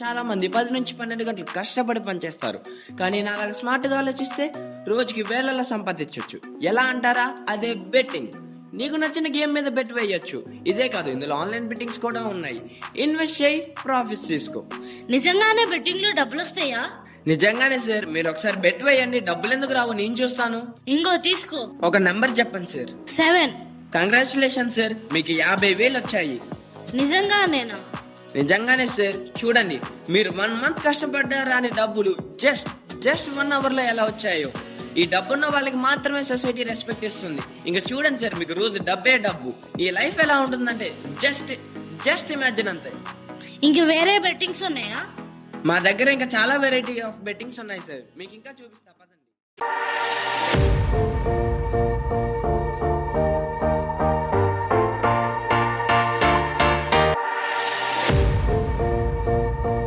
చాలా మంది 10 నుంచి 12 గంటలు కష్టపడి పనిచేస్తారు. కానీ నాలాగా స్మార్ట్గా ఆలోచిస్తే రోజుకి వేలలో సంపాదించవచ్చు. ఎలా అంటారా? అదే బెట్టింగ్. నీకు నచ్చిన గేమ్ మీద బెట్ వేయొచ్చు. ఇదే కాదు, ఇందులో ఆన్లైన్ బెట్టింగ్స్ కూడా ఉన్నాయి. ఇన్వెస్ట్ చేయి, ప్రాఫిట్స్ తీసుకో. నిజంగానే బెట్టింగ్ లో డబ్బులు వస్తాయా? నిజంగానే సార్, మీరు ఒకసారి బెట్ వేయండి. డబ్బులు ఎందుకు రావు, నేను చూస్తాను. ఇంకో తీసుకో. ఒక నెంబర్ చెప్పండి సార్. 7. కంగ్రాచులేషన్ సార్, మీకు 50,000 వచ్చాయి. నిజంగానేనా? నిజంగానే సార్. చూడండి, మీరు 1 మంత్ కష్టపడ్డారా అని డబ్బులు జస్ట్ 1 అవర్ లో ఎలా వచ్చాయో. ఈ డబ్బున్న వాళ్ళకి మాత్రమే సొసైటీ రెస్పెక్ట్ ఇస్తుంది. ఇంకా చూడండి సార్, మీకు రోజు డబ్బే డబ్బు. ఈ లైఫ్ ఎలా ఉంటుందంటే జస్ట్ ఇమాజిన్ అంతే. ఇంక వేరే బెట్టింగ్స్ ఉన్నాయా? మా దగ్గర ఇంకా చాలా వెరైటీ ఆఫ్ బెట్టింగ్స్ ఉన్నాయి సార్, మీకు ఇంకా చూపిస్తా.